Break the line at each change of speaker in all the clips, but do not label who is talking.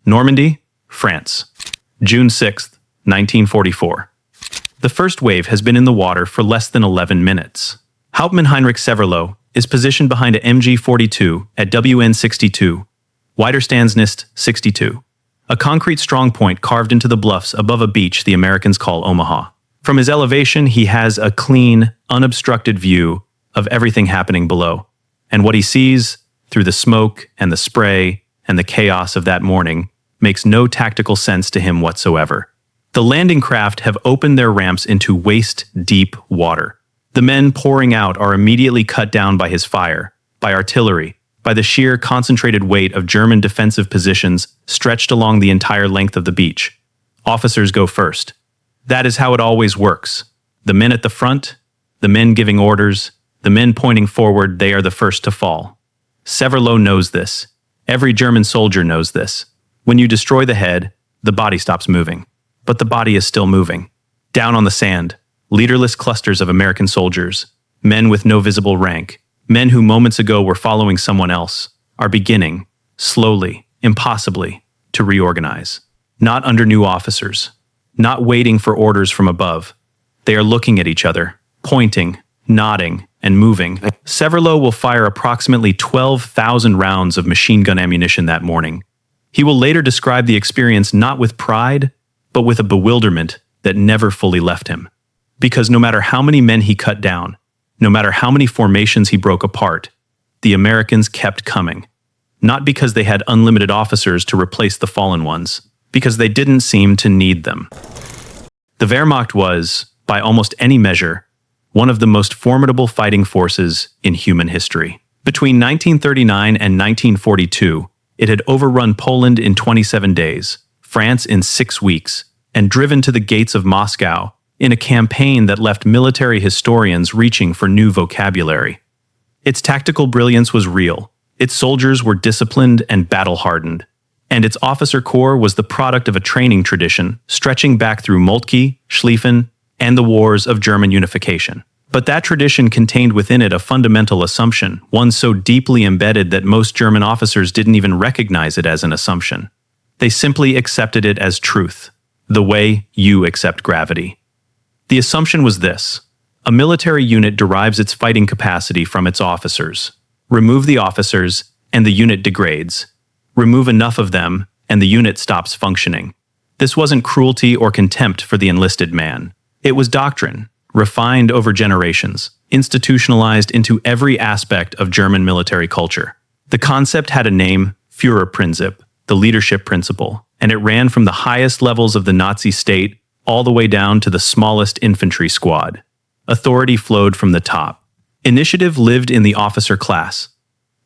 Normandy, France. June 6, 1944. The first wave has been in the water for less than 11 minutes. Hauptmann Heinrich Severloh is positioned behind a MG-42 at WN-62, Widerstandsnist 62, a concrete strongpoint carved into the bluffs above a beach the Americans call Omaha. From his elevation, he has a clean, unobstructed view of everything happening below, and what he sees through the smoke and the spray and the chaos of that morning makes no tactical sense to him whatsoever. The landing craft have opened their ramps into waist-deep water. The men pouring out are immediately cut down by his fire, by artillery, by the sheer concentrated weight of German defensive positions stretched along the entire length of the beach. Officers go first. That is how it always works. The men at the front, the men giving orders, the men pointing forward, they are the first to fall. Severloh knows this. Every German soldier knows this. When you destroy the head, the body stops moving. But the body is still moving. Down on the sand, leaderless clusters of American soldiers, men with no visible rank, men who moments ago were following someone else, are beginning, slowly, impossibly, to reorganize. Not under new officers, not waiting for orders from above. They are looking at each other, pointing, nodding, and moving. Severloh will fire approximately 12,000 rounds of machine gun ammunition that morning. He will later describe the experience not with pride, but with a bewilderment that never fully left him. Because no matter how many men he cut down, no matter how many formations he broke apart, the Americans kept coming. Not because they had unlimited officers to replace the fallen ones, because they didn't seem to need them. The Wehrmacht was, by almost any measure, one of the most formidable fighting forces in human history. Between 1939 and 1942, it had overrun Poland in 27 days, France in 6 weeks, and driven to the gates of Moscow in a campaign that left military historians reaching for new vocabulary. Its tactical brilliance was real, its soldiers were disciplined and battle-hardened, and its officer corps was the product of a training tradition stretching back through Moltke, Schlieffen, and the wars of German unification. But that tradition contained within it a fundamental assumption, one so deeply embedded that most German officers didn't even recognize it as an assumption. They simply accepted it as truth, the way you accept gravity. The assumption was this: a military unit derives its fighting capacity from its officers. Remove the officers, and the unit degrades. Remove enough of them, and the unit stops functioning. This wasn't cruelty or contempt for the enlisted man. It was doctrine, refined over generations, institutionalized into every aspect of German military culture. The concept had a name, Führerprinzip, the leadership principle, and it ran from the highest levels of the Nazi state all the way down to the smallest infantry squad. Authority flowed from the top. Initiative lived in the officer class.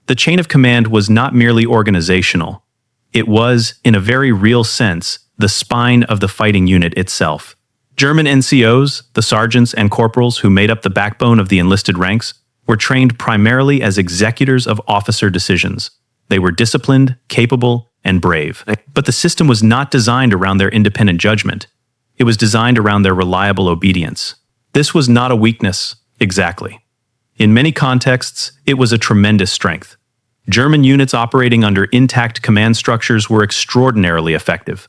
The chain of command was not merely organizational. It was, in a very real sense, the spine of the fighting unit itself. German NCOs, the sergeants and corporals who made up the backbone of the enlisted ranks, were trained primarily as executors of officer decisions. They were disciplined, capable, and brave. But the system was not designed around their independent judgment. It was designed around their reliable obedience. This was not a weakness, exactly. In many contexts, it was a tremendous strength. German units operating under intact command structures were extraordinarily effective.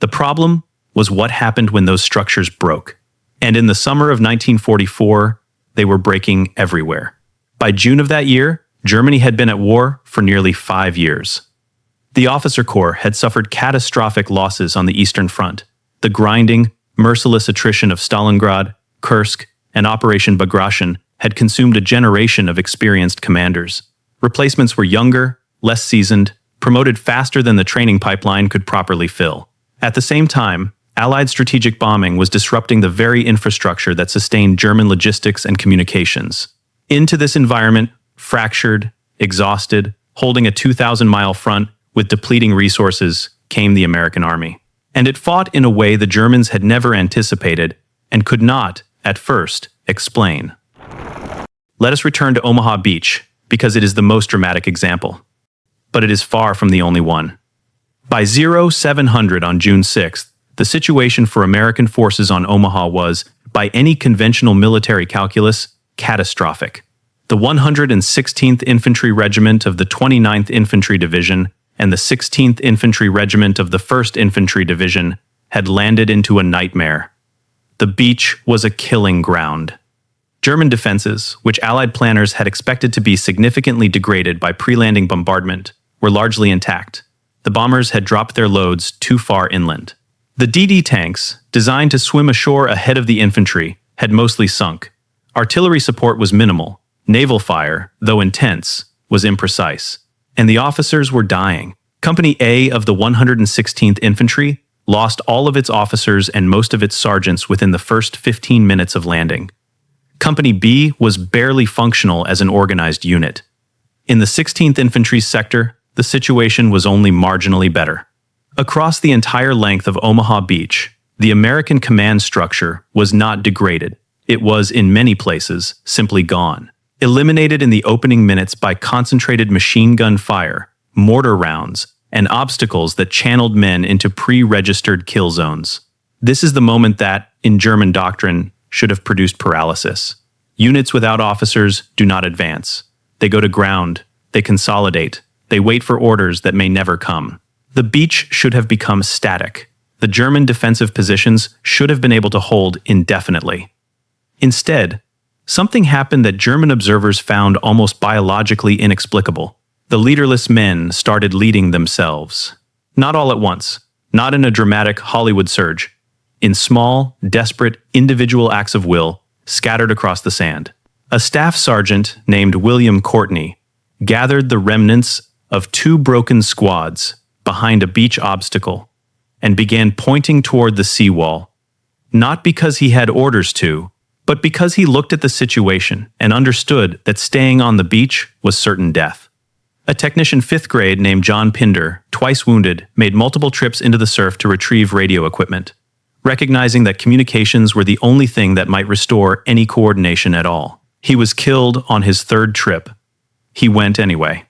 The problem was what happened when those structures broke. And in the summer of 1944, they were breaking everywhere. By June of that year, Germany had been at war for nearly 5 years. The officer corps had suffered catastrophic losses on the Eastern Front. The grinding, merciless attrition of Stalingrad, Kursk, and Operation Bagration had consumed a generation of experienced commanders. Replacements were younger, less seasoned, promoted faster than the training pipeline could properly fill. At the same time, Allied strategic bombing was disrupting the very infrastructure that sustained German logistics and communications. Into this environment, fractured, exhausted, holding a 2,000-mile front with depleting resources, came the American army. And it fought in a way the Germans had never anticipated and could not, at first, explain. Let us return to Omaha Beach, because it is the most dramatic example. But it is far from the only one. By 0700 on June 6th, the situation for American forces on Omaha was, by any conventional military calculus, catastrophic. The 116th Infantry Regiment of the 29th Infantry Division and the 16th Infantry Regiment of the 1st Infantry Division had landed into a nightmare. The beach was a killing ground. German defenses, which Allied planners had expected to be significantly degraded by pre-landing bombardment, were largely intact. The bombers had dropped their loads too far inland. The DD tanks, designed to swim ashore ahead of the infantry, had mostly sunk. Artillery support was minimal. Naval fire, though intense, was imprecise. And the officers were dying. Company A of the 116th Infantry lost all of its officers and most of its sergeants within the first 15 minutes of landing. Company B was barely functional as an organized unit. In the 16th Infantry sector, the situation was only marginally better. Across the entire length of Omaha Beach, the American command structure was not degraded. It was, in many places, simply gone. Eliminated in the opening minutes by concentrated machine gun fire, mortar rounds, and obstacles that channeled men into pre-registered kill zones. This is the moment that, in German doctrine, should have produced paralysis. Units without officers do not advance. They go to ground, they consolidate, they wait for orders that may never come. The beach should have become static. The German defensive positions should have been able to hold indefinitely. Instead, something happened that German observers found almost biologically inexplicable. The leaderless men started leading themselves. Not all at once, not in a dramatic Hollywood surge. In small, desperate, individual acts of will, scattered across the sand. A staff sergeant named William Courtney gathered the remnants of 2 broken squads behind a beach obstacle and began pointing toward the seawall, not because he had orders to, but because he looked at the situation and understood that staying on the beach was certain death. A technician 5th grade named John Pinder, twice wounded, made multiple trips into the surf to retrieve radio equipment, recognizing that communications were the only thing that might restore any coordination at all. He was killed on his 3rd trip. He went anyway.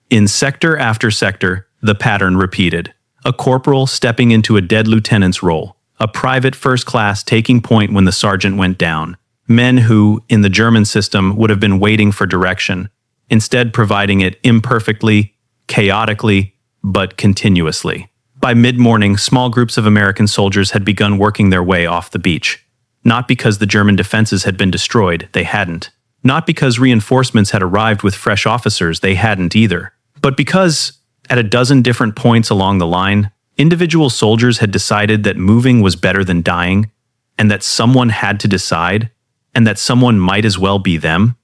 In sector after sector, the pattern repeated. A corporal stepping into a dead lieutenant's role, a private first class taking point when the sergeant went down, men who, in the German system, would have been waiting for direction, instead providing it imperfectly, chaotically, but continuously. By mid-morning, small groups of American soldiers had begun working their way off the beach. Not because the German defenses had been destroyed, they hadn't. Not because reinforcements had arrived with fresh officers, they hadn't either. But because, at a dozen different points along the line, individual soldiers had decided that moving was better than dying, and that someone had to decide, and that someone might as well be them.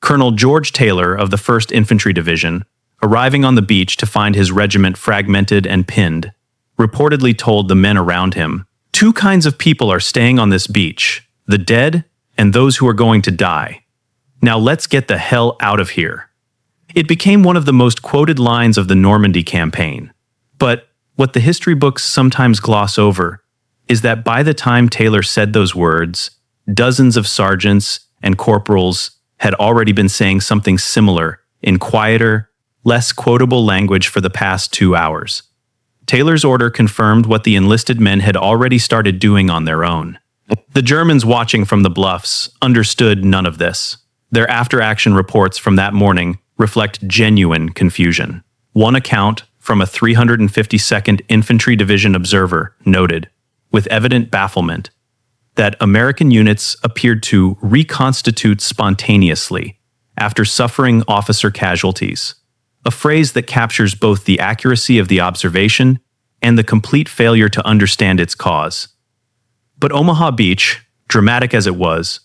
Colonel George Taylor of the 1st Infantry Division, arriving on the beach to find his regiment fragmented and pinned, reportedly told the men around him, "2 kinds of people are staying on this beach, the dead and those who are going to die. Now let's get the hell out of here." It became one of the most quoted lines of the Normandy campaign. But what the history books sometimes gloss over is that by the time Taylor said those words, dozens of sergeants and corporals had already been saying something similar in quieter, less quotable language for the past 2 hours. Taylor's order confirmed what the enlisted men had already started doing on their own. The Germans watching from the bluffs understood none of this. Their after-action reports from that morning reflect genuine confusion. One account from a 352nd Infantry Division observer noted, with evident bafflement, that American units appeared to reconstitute spontaneously after suffering officer casualties, a phrase that captures both the accuracy of the observation and the complete failure to understand its cause. But Omaha Beach, dramatic as it was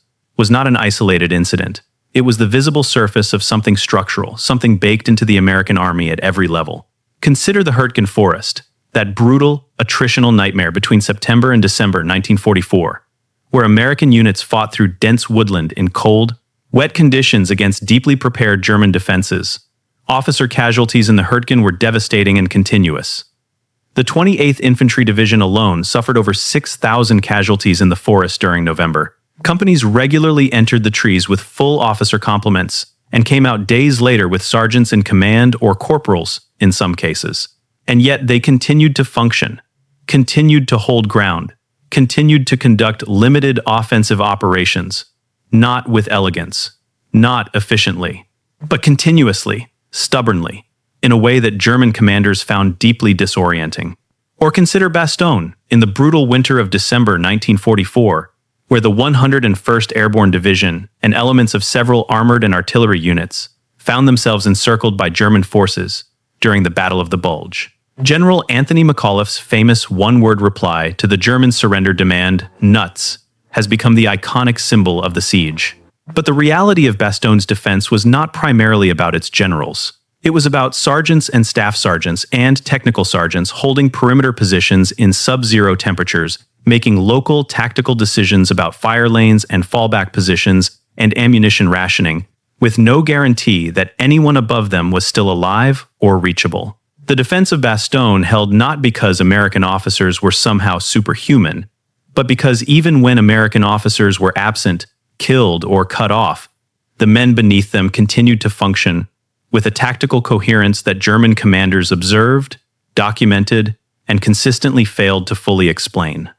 not an isolated incident. It was the visible surface of something structural, something baked into the American army at every level. Consider the Hürtgen Forest, that brutal, attritional nightmare between September and December 1944, where American units fought through dense woodland in cold, wet conditions against deeply prepared German defenses. Officer casualties in the Hürtgen were devastating and continuous. The 28th Infantry Division alone suffered over 6,000 casualties in the forest during November. Companies regularly entered the trees with full officer complements and came out days later with sergeants in command or corporals in some cases. And yet they continued to function, continued to hold ground, continued to conduct limited offensive operations, not with elegance, not efficiently, but continuously, stubbornly. in a way that German commanders found deeply disorienting. Or consider Bastogne, in the brutal winter of December 1944, where the 101st Airborne Division and elements of several armored and artillery units found themselves encircled by German forces during the Battle of the Bulge. General Anthony McAuliffe's famous one-word reply to the German surrender demand, "Nuts," has become the iconic symbol of the siege. But the reality of Bastogne's defense was not primarily about its generals. It was about sergeants and staff sergeants and technical sergeants holding perimeter positions in sub-zero temperatures, making local tactical decisions about fire lanes and fallback positions and ammunition rationing, with no guarantee that anyone above them was still alive or reachable. The defense of Bastogne held not because American officers were somehow superhuman, but because even when American officers were absent, killed, or cut off, the men beneath them continued to function with a tactical coherence that German commanders observed, documented, and consistently failed to fully explain.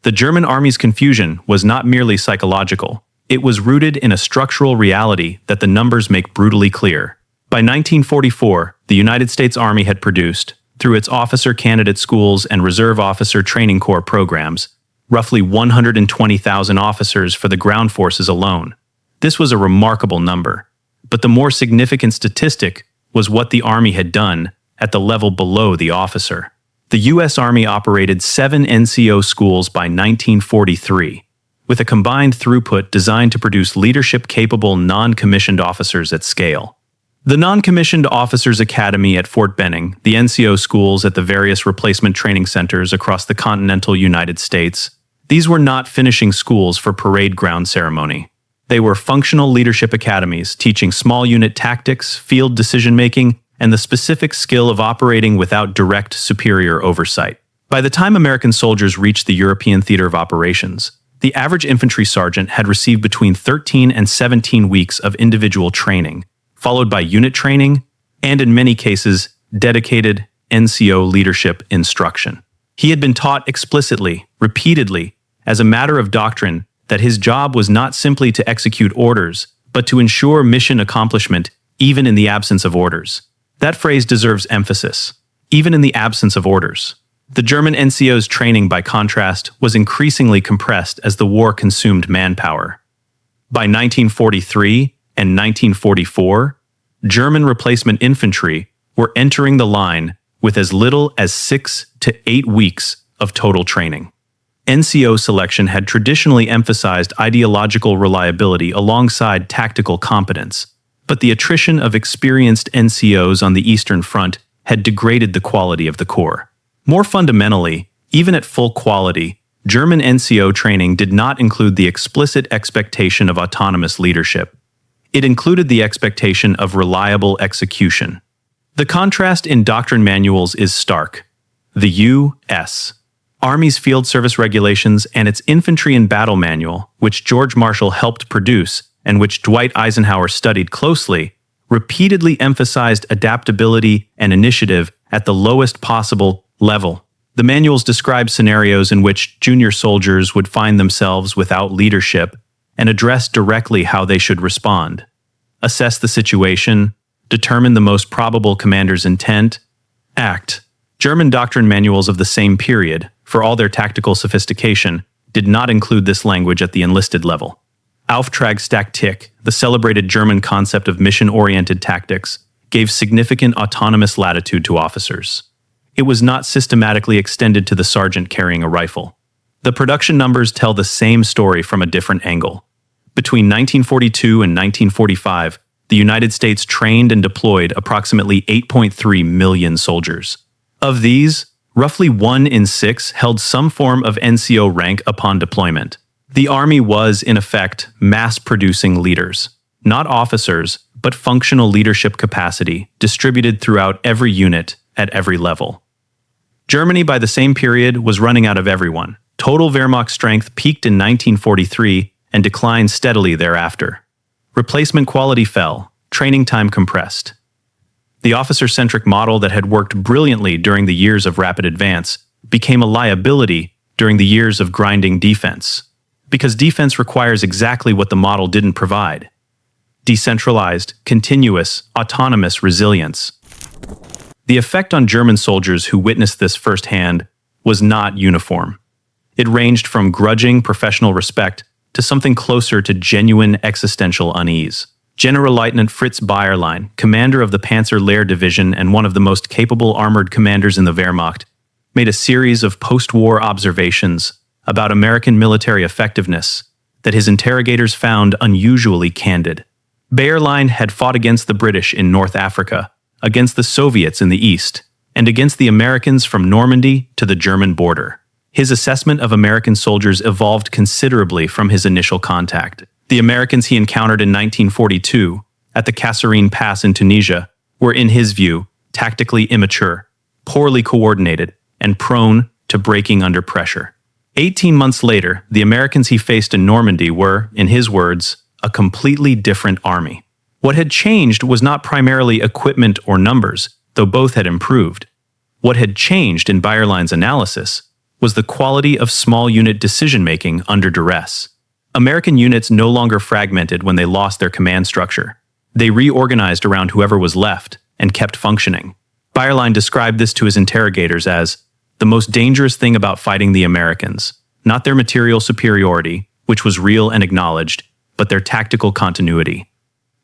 The German army's confusion was not merely psychological. It was rooted in a structural reality that the numbers make brutally clear. By 1944, the United States Army had produced, through its officer candidate schools and reserve officer training corps programs, roughly 120,000 officers for the ground forces alone. This was a remarkable number, but the more significant statistic was what the Army had done at the level below the officer. The U.S. Army operated 7 NCO schools by 1943, with a combined throughput designed to produce leadership-capable non-commissioned officers at scale. The Non-Commissioned Officers Academy at Fort Benning, the NCO schools at the various replacement training centers across the continental United States, these were not finishing schools for parade ground ceremony. They were functional leadership academies teaching small unit tactics, field decision-making, and the specific skill of operating without direct superior oversight. By the time American soldiers reached the European theater of operations, the average infantry sergeant had received between 13 and 17 weeks of individual training, followed by unit training, and in many cases, dedicated NCO leadership instruction. He had been taught explicitly, repeatedly, as a matter of doctrine, that his job was not simply to execute orders, but to ensure mission accomplishment even in the absence of orders. That phrase deserves emphasis. Even in the absence of orders. The German NCO's training, by contrast, was increasingly compressed as the war consumed manpower. By 1943 and 1944, German replacement infantry were entering the line with as little as 6 to 8 weeks of total training. NCO selection had traditionally emphasized ideological reliability alongside tactical competence, but the attrition of experienced NCOs on the Eastern Front had degraded the quality of the corps. More fundamentally, even at full quality, German NCO training did not include the explicit expectation of autonomous leadership. It included the expectation of reliable execution. The contrast in doctrine manuals is stark. The U.S. Army's Field Service Regulations and its Infantry in Battle Manual, which George Marshall helped produce and which Dwight Eisenhower studied closely, repeatedly emphasized adaptability and initiative at the lowest possible level. The manuals describe scenarios in which junior soldiers would find themselves without leadership and address directly how they should respond. Assess the situation, determine the most probable commander's intent, act. German doctrine manuals of the same period, for all their tactical sophistication, did not include this language at the enlisted level. Auftragstaktik, the celebrated German concept of mission-oriented tactics, gave significant autonomous latitude to officers. It was not systematically extended to the sergeant carrying a rifle. The production numbers tell the same story from a different angle. Between 1942 and 1945, the United States trained and deployed approximately 8.3 million soldiers. Of these, roughly 1 in 6 held some form of NCO rank upon deployment. The Army was, in effect, mass-producing leaders, not officers, but functional leadership capacity distributed throughout every unit at every level. Germany, by the same period, was running out of everyone. Total Wehrmacht strength peaked in 1943 and declined steadily thereafter. Replacement quality fell, training time compressed. The officer-centric model that had worked brilliantly during the years of rapid advance became a liability during the years of grinding defense, because defense requires exactly what the model didn't provide: decentralized, continuous, autonomous resilience. The effect on German soldiers who witnessed this firsthand was not uniform. It ranged from grudging professional respect to something closer to genuine existential unease. Generalleutnant Fritz Bayerlein, commander of the Panzer Lehr Division and one of the most capable armored commanders in the Wehrmacht, made a series of post-war observations about American military effectiveness that his interrogators found unusually candid. Bayerlein had fought against the British in North Africa, against the Soviets in the East, and against the Americans from Normandy to the German border. His assessment of American soldiers evolved considerably from his initial contact. The Americans he encountered in 1942 at the Kasserine Pass in Tunisia were, in his view, tactically immature, poorly coordinated, and prone to breaking under pressure. 18 months later, the Americans he faced in Normandy were, in his words, a completely different army. What had changed was not primarily equipment or numbers, though both had improved. What had changed in Bayerlein's analysis was the quality of small unit decision-making under duress. American units no longer fragmented when they lost their command structure. They reorganized around whoever was left and kept functioning. Bayerlein described this to his interrogators as the most dangerous thing about fighting the Americans, not their material superiority, which was real and acknowledged, but their tactical continuity.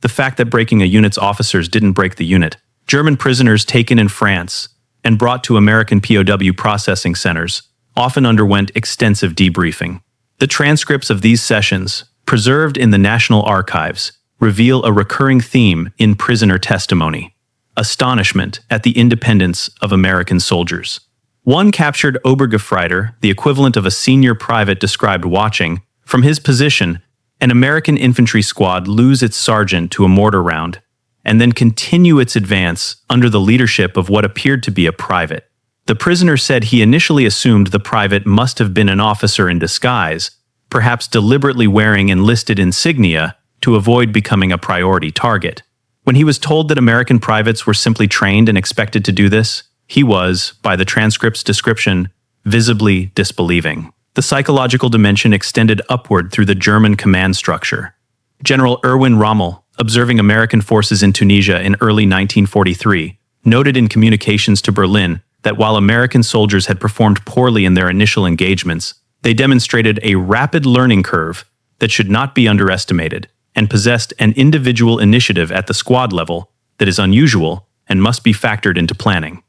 The fact that breaking a unit's officers didn't break the unit. German prisoners taken in France and brought to American POW processing centers often underwent extensive debriefing. The transcripts of these sessions, preserved in the National Archives, reveal a recurring theme in prisoner testimony: astonishment at the independence of American soldiers. One captured Obergefreiter, the equivalent of a senior private, described watching, from his position, an American infantry squad lose its sergeant to a mortar round, and then continue its advance under the leadership of what appeared to be a private. The prisoner said he initially assumed the private must have been an officer in disguise, perhaps deliberately wearing enlisted insignia to avoid becoming a priority target. When he was told that American privates were simply trained and expected to do this, he was, by the transcript's description, visibly disbelieving. The psychological dimension extended upward through the German command structure. General Erwin Rommel, observing American forces in Tunisia in early 1943, noted in communications to Berlin that while American soldiers had performed poorly in their initial engagements, they demonstrated a rapid learning curve that should not be underestimated and possessed an individual initiative at the squad level that is unusual and must be factored into planning.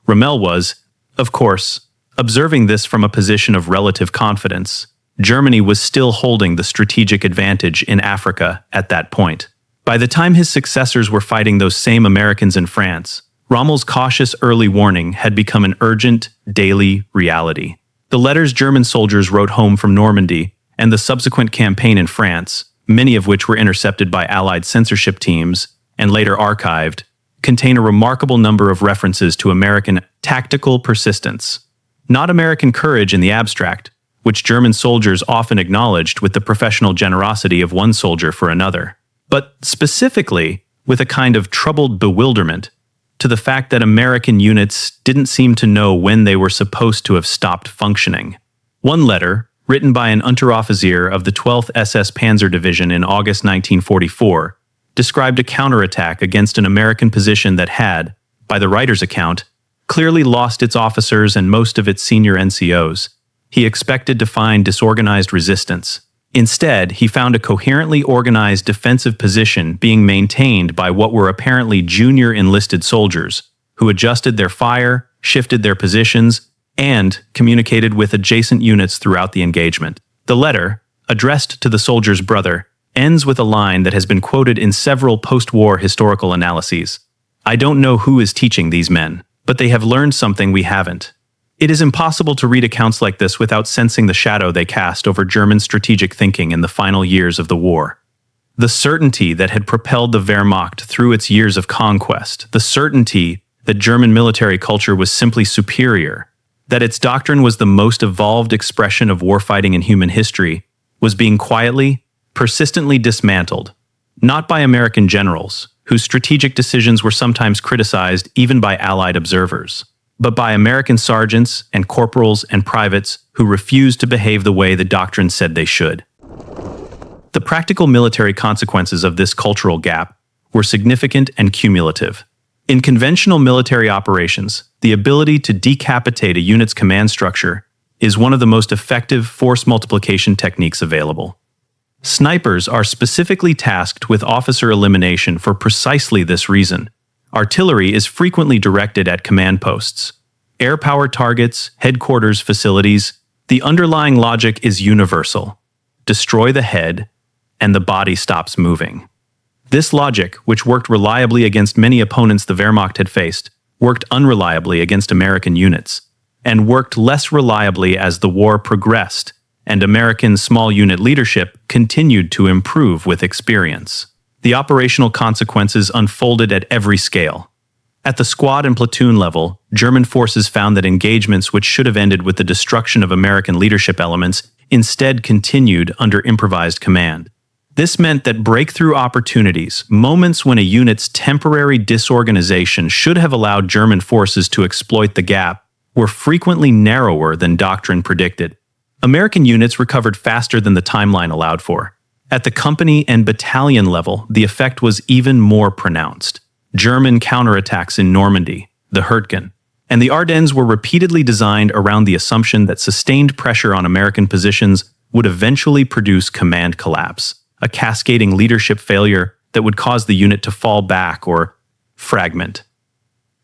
Rommel was, of course, observing this from a position of relative confidence. Germany was still holding the strategic advantage in Africa at that point. By the time his successors were fighting those same Americans in France, Rommel's cautious early warning had become an urgent, daily reality. The letters German soldiers wrote home from Normandy and the subsequent campaign in France, many of which were intercepted by Allied censorship teams and later archived, contain a remarkable number of references to American tactical persistence, not American courage in the abstract, which German soldiers often acknowledged with the professional generosity of one soldier for another, but specifically with a kind of troubled bewilderment to the fact that American units didn't seem to know when they were supposed to have stopped functioning. One letter, written by an Unteroffizier of the 12th SS Panzer Division in August 1944, described a counterattack against an American position that had, by the writer's account, clearly lost its officers and most of its senior NCOs. He expected to find disorganized resistance. Instead, he found a coherently organized defensive position being maintained by what were apparently junior enlisted soldiers, who adjusted their fire, shifted their positions, and communicated with adjacent units throughout the engagement. The letter, addressed to the soldier's brother, ends with a line that has been quoted in several post-war historical analyses. "I don't know who is teaching these men, but they have learned something we haven't." It is impossible to read accounts like this without sensing the shadow they cast over German strategic thinking in the final years of the war. The certainty that had propelled the Wehrmacht through its years of conquest, the certainty that German military culture was simply superior, that its doctrine was the most evolved expression of warfighting in human history, was being quietly, persistently dismantled, not by American generals, whose strategic decisions were sometimes criticized even by Allied observers, but by American sergeants and corporals and privates who refused to behave the way the doctrine said they should. The practical military consequences of this cultural gap were significant and cumulative. In conventional military operations, the ability to decapitate a unit's command structure is one of the most effective force multiplication techniques available. Snipers are specifically tasked with officer elimination for precisely this reason. Artillery is frequently directed at command posts, air power targets, headquarters facilities. The underlying logic is universal. Destroy the head, and the body stops moving. This logic, which worked reliably against many opponents the Wehrmacht had faced, worked unreliably against American units, and worked less reliably as the war progressed, and American small unit leadership continued to improve with experience. The operational consequences unfolded at every scale. At the squad and platoon level, German forces found that engagements which should have ended with the destruction of American leadership elements instead continued under improvised command. This meant that breakthrough opportunities, moments when a unit's temporary disorganization should have allowed German forces to exploit the gap, were frequently narrower than doctrine predicted. American units recovered faster than the timeline allowed for. At the company and battalion level, the effect was even more pronounced. German counterattacks in Normandy, the Hürtgen, and the Ardennes were repeatedly designed around the assumption that sustained pressure on American positions would eventually produce command collapse, a cascading leadership failure that would cause the unit to fall back or fragment.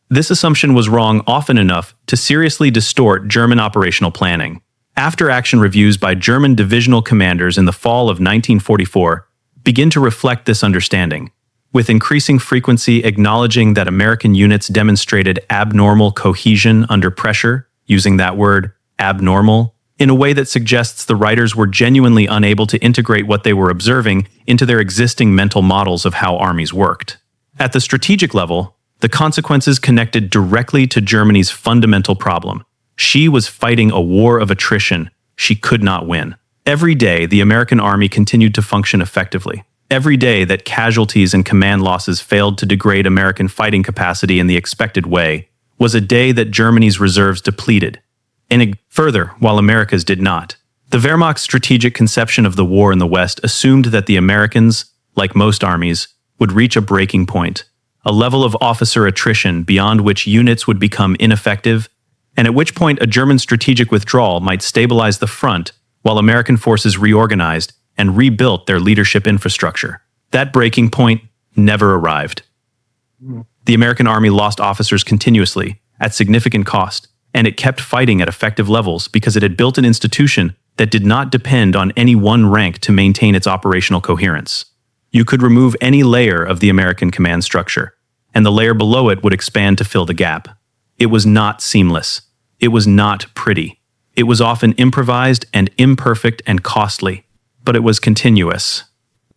This assumption was wrong often enough to seriously distort German operational planning. After-action reviews by German divisional commanders in the fall of 1944 begin to reflect this understanding, with increasing frequency acknowledging that American units demonstrated abnormal cohesion under pressure, using that word, abnormal, in a way that suggests the writers were genuinely unable to integrate what they were observing into their existing mental models of how armies worked. At the strategic level, the consequences connected directly to Germany's fundamental problem. She was fighting a war of attrition she could not win. Every day, the American army continued to function effectively. Every day that casualties and command losses failed to degrade American fighting capacity in the expected way was a day that Germany's reserves depleted. And further, while America's did not. The Wehrmacht's strategic conception of the war in the West assumed that the Americans, like most armies, would reach a breaking point, a level of officer attrition beyond which units would become ineffective, and at which point a German strategic withdrawal might stabilize the front while American forces reorganized and rebuilt their leadership infrastructure. That breaking point never arrived. The American army lost officers continuously, at significant cost, and it kept fighting at effective levels because it had built an institution that did not depend on any one rank to maintain its operational coherence. You could remove any layer of the American command structure, and the layer below it would expand to fill the gap. It was not seamless. It was not pretty. It was often improvised and imperfect and costly, but it was continuous.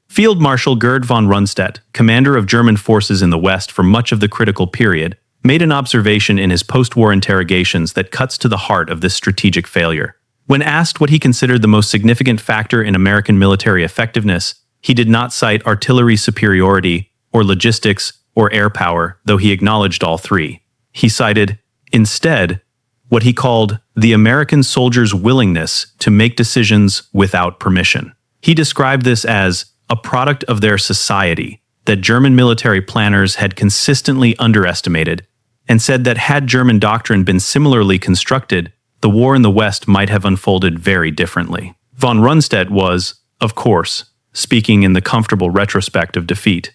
Field Marshal Gerd von Rundstedt, commander of German forces in the West for much of the critical period, made an observation in his post-war interrogations that cuts to the heart of this strategic failure. When asked what he considered the most significant factor in American military effectiveness, he did not cite artillery superiority or logistics or air power, though he acknowledged all three. He cited, instead, what he called the American soldier's willingness to make decisions without permission. He described this as a product of their society that German military planners had consistently underestimated, and said that had German doctrine been similarly constructed, the war in the West might have unfolded very differently. Von Rundstedt was, of course, speaking in the comfortable retrospect of defeat.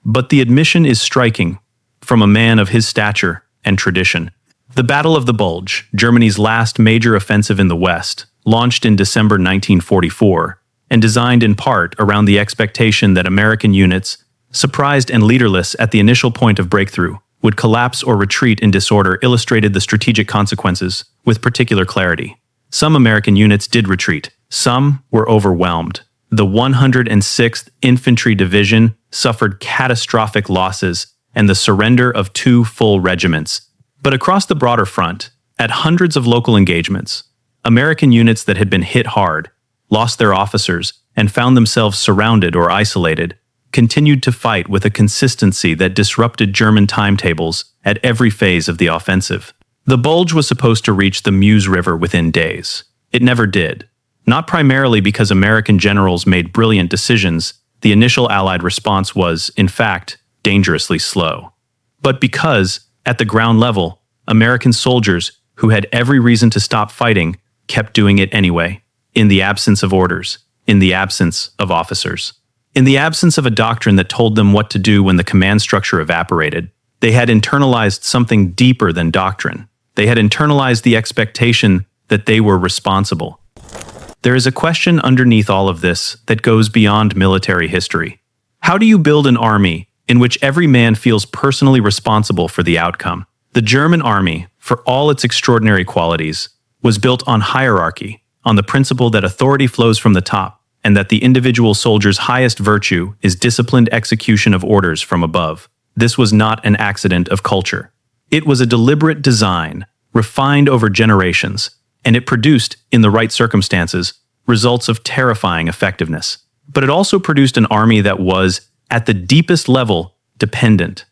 But the admission is striking, from a man of his stature and tradition. The Battle of the Bulge, Germany's last major offensive in the West, launched in December 1944, and designed in part around the expectation that American units, surprised and leaderless at the initial point of breakthrough, would collapse or retreat in disorder, illustrated the strategic consequences with particular clarity. Some American units did retreat. Some were overwhelmed. The 106th Infantry Division suffered catastrophic losses and the surrender of 2 full regiments. But across the broader front, at hundreds of local engagements, American units that had been hit hard, lost their officers, and found themselves surrounded or isolated, continued to fight with a consistency that disrupted German timetables at every phase of the offensive. The Bulge was supposed to reach the Meuse River within days. It never did. Not primarily because American generals made brilliant decisions, the initial Allied response was, in fact, dangerously slow. but because, at the ground level, American soldiers, who had every reason to stop fighting, kept doing it anyway, in the absence of orders, in the absence of officers. In the absence of a doctrine that told them what to do when the command structure evaporated, they had internalized something deeper than doctrine. They had internalized the expectation that they were responsible. There is a question underneath all of this that goes beyond military history. How do you build an army in which every man feels personally responsible for the outcome? The German army, for all its extraordinary qualities, was built on hierarchy, on the principle that authority flows from the top, and that the individual soldier's highest virtue is disciplined execution of orders from above. This was not an accident of culture. It was a deliberate design, refined over generations, and it produced, in the right circumstances, results of terrifying effectiveness. But it also produced an army that was, at the deepest level, dependent.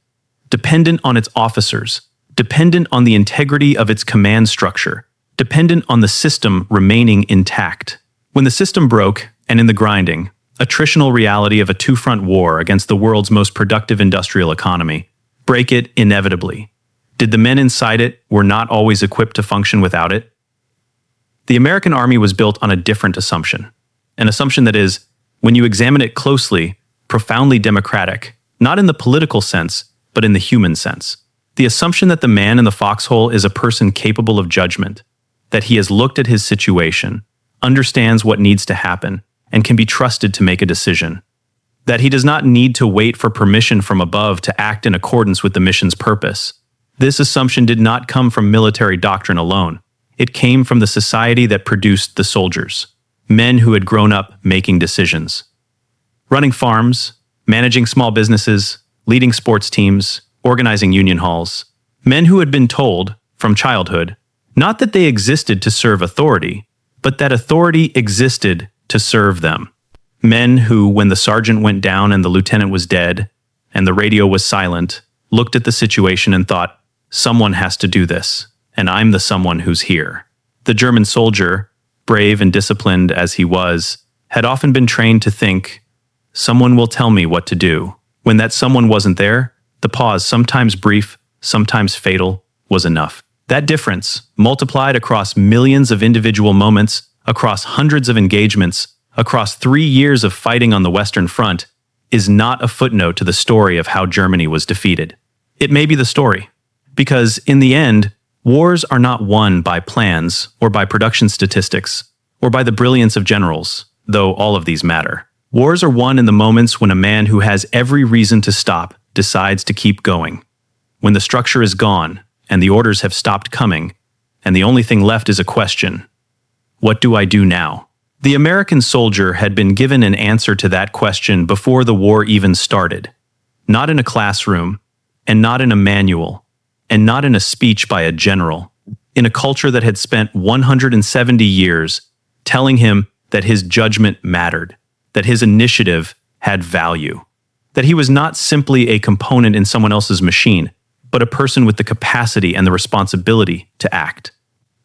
Dependent on its officers, dependent on the integrity of its command structure, dependent on the system remaining intact. When the system broke, and in the grinding, attritional reality of a two-front war against the world's most productive industrial economy, break it inevitably. Did the men inside it were not always equipped to function without it? The American army was built on a different assumption. An assumption that is, when you examine it closely, profoundly democratic, not in the political sense, but in the human sense. The assumption that the man in the foxhole is a person capable of judgment, that he has looked at his situation, understands what needs to happen, and can be trusted to make a decision. That he does not need to wait for permission from above to act in accordance with the mission's purpose. This assumption did not come from military doctrine alone. It came from the society that produced the soldiers, men who had grown up making decisions. Running farms, managing small businesses, leading sports teams, organizing union halls. Men who had been told, from childhood, not that they existed to serve authority, but that authority existed to serve them. Men who, when the sergeant went down and the lieutenant was dead, and the radio was silent, looked at the situation and thought, someone has to do this, and I'm the someone who's here. The German soldier, brave and disciplined as he was, had often been trained to think, someone will tell me what to do. When that someone wasn't there, the pause, sometimes brief, sometimes fatal, was enough. That difference, multiplied across millions of individual moments, across hundreds of engagements, across 3 years of fighting on the Western Front, is not a footnote to the story of how Germany was defeated. It may be the story, because in the end, wars are not won by plans or by production statistics or by the brilliance of generals, though all of these matter. Wars are won in the moments when a man who has every reason to stop decides to keep going. When the structure is gone and the orders have stopped coming, and the only thing left is a question. What do I do now? The American soldier had been given an answer to that question before the war even started. Not in a classroom, and not in a manual, and not in a speech by a general. In a culture that had spent 170 years telling him that his judgment mattered, that his initiative had value, that he was not simply a component in someone else's machine, but a person with the capacity and the responsibility to act.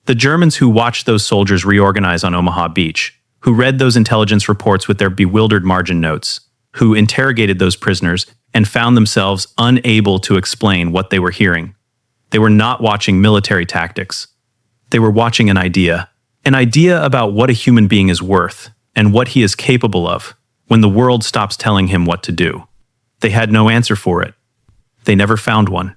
The Germans who watched those soldiers reorganize on Omaha Beach, who read those intelligence reports with their bewildered margin notes, who interrogated those prisoners and found themselves unable to explain what they were hearing. They were not watching military tactics. They were watching an idea about what a human being is worth and what he is capable of when the world stops telling him what to do. They had no answer for it. They never found one.